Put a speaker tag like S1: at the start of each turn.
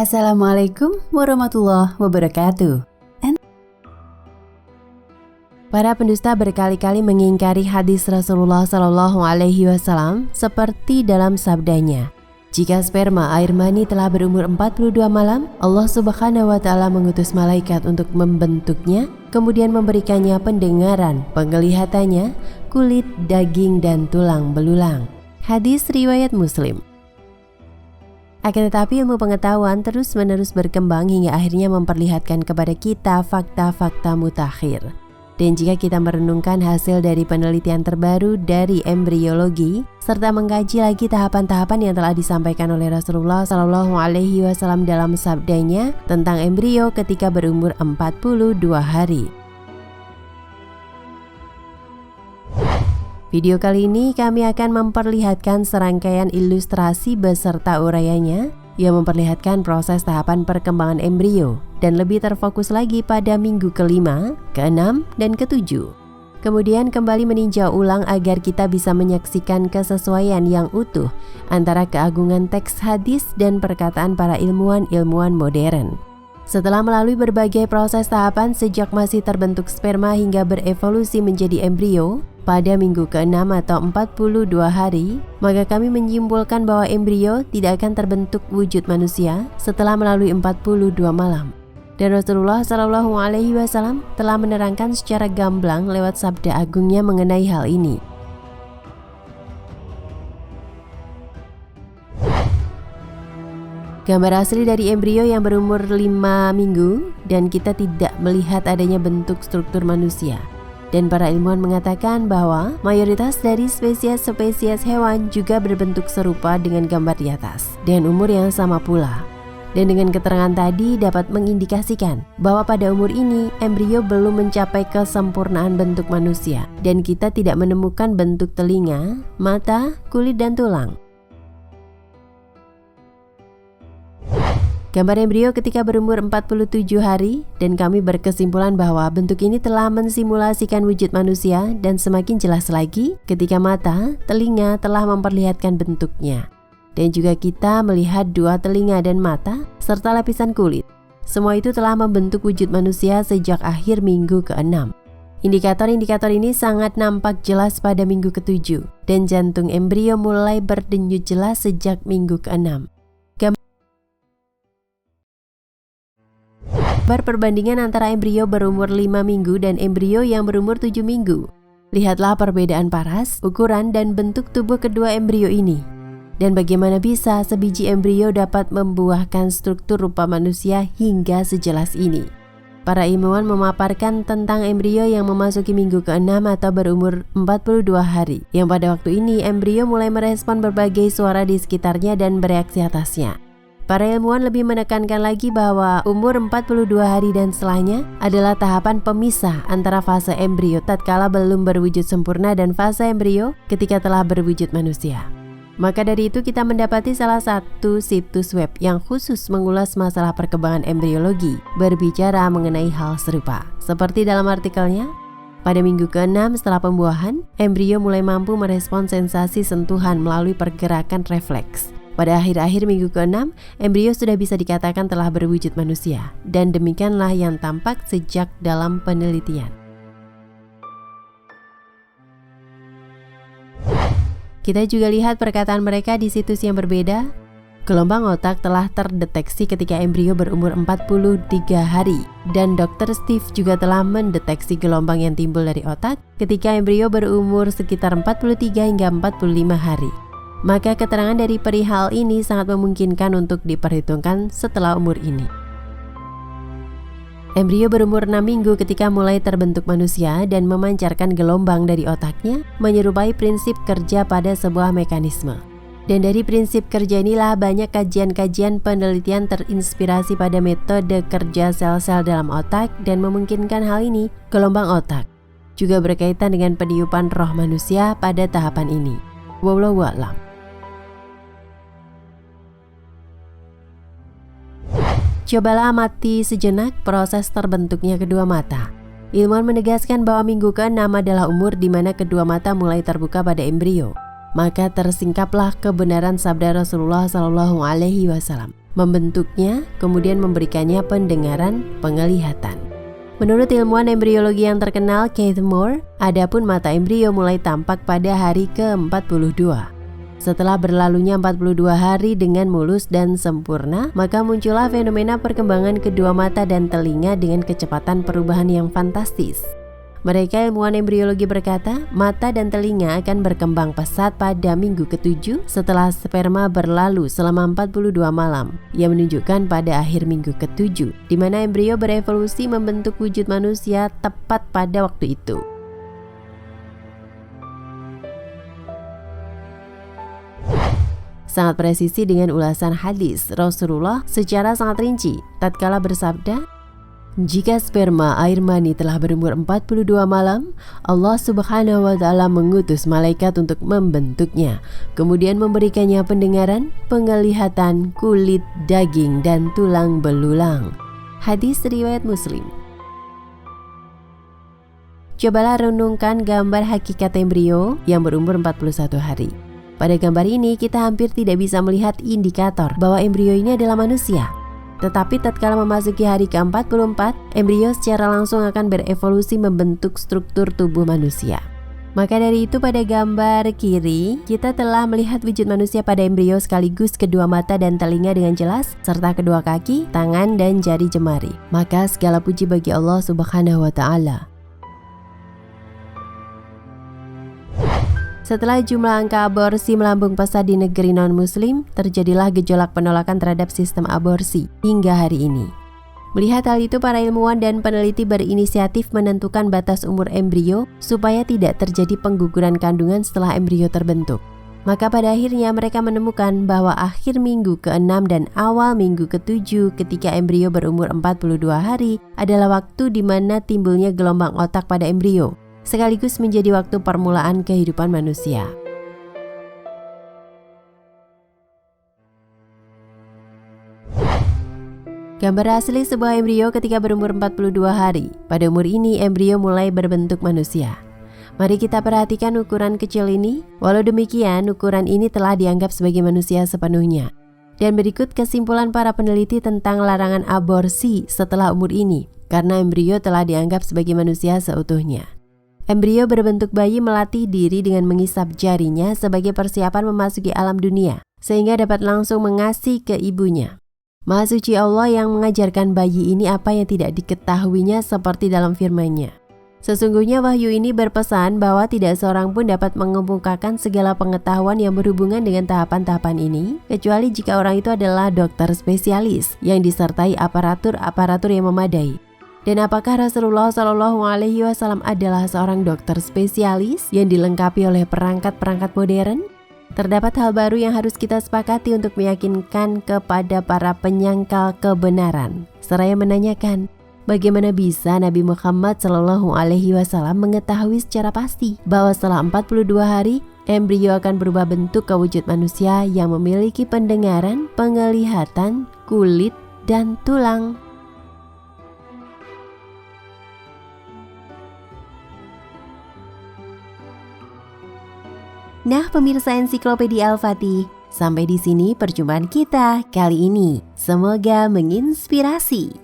S1: Assalamualaikum warahmatullahi wabarakatuh. Para pendusta berkali-kali mengingkari hadis Rasulullah SAW seperti dalam sabdanya, jika sperma air mani telah berumur 42 malam, Allah Subhanahu wa Ta'ala mengutus malaikat untuk membentuknya, kemudian memberikannya pendengaran, penglihatannya, kulit, daging, dan tulang belulang. Hadis riwayat Muslim. Akan tetapi ilmu pengetahuan terus-menerus berkembang hingga akhirnya memperlihatkan kepada kita fakta-fakta mutakhir. Dan jika kita merenungkan hasil dari penelitian terbaru dari embriologi serta mengkaji lagi tahapan-tahapan yang telah disampaikan oleh Rasulullah SAW dalam sabdanya tentang embrio ketika berumur 42 hari. Video kali ini kami akan memperlihatkan serangkaian ilustrasi beserta urayanya yang memperlihatkan proses tahapan perkembangan embrio dan lebih terfokus lagi pada minggu ke-5, ke-6, dan ke-7. Kemudian kembali meninjau ulang agar kita bisa menyaksikan kesesuaian yang utuh antara keagungan teks hadis dan perkataan para ilmuwan-ilmuwan modern. Setelah melalui berbagai proses tahapan sejak masih terbentuk sperma hingga berevolusi menjadi embrio, pada minggu ke-6 atau 42 hari, maka kami menyimpulkan bahwa embrio tidak akan terbentuk wujud manusia setelah melalui 42 malam. Dan Rasulullah SAW telah menerangkan secara gamblang lewat sabda agungnya mengenai hal ini. Gambar asli dari embrio yang berumur 5 minggu dan kita tidak melihat adanya bentuk struktur manusia. Dan para ilmuwan mengatakan bahwa mayoritas dari spesies-spesies hewan juga berbentuk serupa dengan gambar di atas dan umur yang sama pula. Dan dengan keterangan tadi dapat mengindikasikan bahwa pada umur ini embrio belum mencapai kesempurnaan bentuk manusia dan kita tidak menemukan bentuk telinga, mata, kulit, dan tulang. Gambar embrio ketika berumur 47 hari dan kami berkesimpulan bahwa bentuk ini telah mensimulasikan wujud manusia dan semakin jelas lagi ketika mata, telinga telah memperlihatkan bentuknya. Dan juga kita melihat dua telinga dan mata serta lapisan kulit. Semua itu telah membentuk wujud manusia sejak akhir minggu ke-6. Indikator-indikator ini sangat nampak jelas pada minggu ke-7 dan jantung embrio mulai berdenyut jelas sejak minggu ke-6. Gambar perbandingan antara embrio berumur 5 minggu dan embrio yang berumur 7 minggu. Lihatlah perbedaan paras, ukuran, dan bentuk tubuh kedua embrio ini. Dan bagaimana bisa sebiji embrio dapat membuahkan struktur rupa manusia hingga sejelas ini. Para ilmuwan memaparkan tentang embrio yang memasuki minggu ke-6 atau berumur 42 hari, yang pada waktu ini embrio mulai merespon berbagai suara di sekitarnya dan bereaksi atasnya. Para ilmuwan lebih menekankan lagi bahwa umur 42 hari dan setelahnya adalah tahapan pemisah antara fase embrio tatkala belum berwujud sempurna dan fase embrio ketika telah berwujud manusia. Maka dari itu kita mendapati salah satu situs web yang khusus mengulas masalah perkembangan embriologi berbicara mengenai hal serupa. Seperti dalam artikelnya, pada minggu ke-6 setelah pembuahan, embrio mulai mampu merespon sensasi sentuhan melalui pergerakan refleks. Pada akhir-akhir minggu ke-6, embrio sudah bisa dikatakan telah berwujud manusia, dan demikianlah yang tampak sejak dalam penelitian. Kita juga lihat perkataan mereka di situs yang berbeda. Gelombang otak telah terdeteksi ketika embrio berumur 43 hari, dan Dr. Steve juga telah mendeteksi gelombang yang timbul dari otak ketika embrio berumur sekitar 43 hingga 45 hari. Maka keterangan dari perihal ini sangat memungkinkan untuk diperhitungkan setelah umur ini. Embrio berumur 6 minggu ketika mulai terbentuk manusia dan memancarkan gelombang dari otaknya menyerupai prinsip kerja pada sebuah mekanisme. Dan dari prinsip kerja inilah banyak kajian-kajian penelitian terinspirasi pada metode kerja sel-sel dalam otak dan memungkinkan hal ini, gelombang otak, juga berkaitan dengan peniupan roh manusia pada tahapan ini. Wallahu a'lam. Cobalah amati sejenak proses terbentuknya kedua mata. Ilmuwan menegaskan bahwa minggu ke-6 adalah umur di mana kedua mata mulai terbuka pada embrio. Maka tersingkaplah kebenaran sabda Rasulullah SAW membentuknya, kemudian memberikannya pendengaran, penglihatan. Menurut ilmuwan embriologi yang terkenal Keith Moore, adapun mata embrio mulai tampak pada hari ke-42. Setelah berlalunya 42 hari dengan mulus dan sempurna, maka muncullah fenomena perkembangan kedua mata dan telinga dengan kecepatan perubahan yang fantastis. Mereka ilmuwan embriologi berkata, mata dan telinga akan berkembang pesat pada minggu ke-7 setelah sperma berlalu selama 42 malam, yang menunjukkan pada akhir minggu ke-7, di mana embrio berevolusi membentuk wujud manusia tepat pada waktu itu. Sangat presisi dengan ulasan hadis Rasulullah secara sangat rinci tatkala bersabda, jika sperma air mani telah berumur 42 malam, Allah Subhanahu wa Ta'ala mengutus malaikat untuk membentuknya, kemudian memberikannya pendengaran, penglihatan, kulit, daging, dan tulang belulang. Hadis riwayat Muslim. Cobalah renungkan gambar hakikat embrio yang berumur 41 hari. Pada gambar ini kita hampir tidak bisa melihat indikator bahwa embrio ini adalah manusia. Tetapi tatkala memasuki hari ke-44, embrio secara langsung akan berevolusi membentuk struktur tubuh manusia. Maka dari itu pada gambar kiri, kita telah melihat wujud manusia pada embrio sekaligus kedua mata dan telinga dengan jelas, serta kedua kaki, tangan, dan jari jemari. Maka segala puji bagi Allah Subhanahu wa Ta'ala. Setelah jumlah angka aborsi melambung pesat di negeri non-muslim, terjadilah gejolak penolakan terhadap sistem aborsi hingga hari ini. Melihat hal itu, para ilmuwan dan peneliti berinisiatif menentukan batas umur embrio supaya tidak terjadi pengguguran kandungan setelah embrio terbentuk. Maka pada akhirnya mereka menemukan bahwa akhir minggu ke-6 dan awal minggu ke-7 ketika embrio berumur 42 hari adalah waktu di mana timbulnya gelombang otak pada embrio, sekaligus menjadi waktu permulaan kehidupan manusia. Gambar asli sebuah embrio ketika berumur 42 hari. Pada umur ini, embrio mulai berbentuk manusia. Mari kita perhatikan ukuran kecil ini. Walau demikian, ukuran ini telah dianggap sebagai manusia sepenuhnya. Dan berikut kesimpulan para peneliti tentang larangan aborsi setelah umur ini, karena embrio telah dianggap sebagai manusia seutuhnya. Embrio berbentuk bayi melatih diri dengan mengisap jarinya sebagai persiapan memasuki alam dunia, sehingga dapat langsung mengasihi ke ibunya. Maha suci Allah yang mengajarkan bayi ini apa yang tidak diketahuinya seperti dalam firman-Nya. Sesungguhnya wahyu ini berpesan bahwa tidak seorang pun dapat mengemukakan segala pengetahuan yang berhubungan dengan tahapan-tahapan ini, kecuali jika orang itu adalah dokter spesialis yang disertai aparatur yang memadai. Dan apakah Rasulullah Shallallahu Alaihi Wasallam adalah seorang dokter spesialis yang dilengkapi oleh perangkat-perangkat modern? Terdapat hal baru yang harus kita sepakati untuk meyakinkan kepada para penyangkal kebenaran. Seraya menanyakan, bagaimana bisa Nabi Muhammad Shallallahu Alaihi Wasallam mengetahui secara pasti bahwa setelah 42 hari embrio akan berubah bentuk ke wujud manusia yang memiliki pendengaran, penglihatan, kulit, dan tulang? Nah, pemirsa Ensiklopedia Al-Fatih, sampai di sini perjumpaan kita kali ini. Semoga menginspirasi.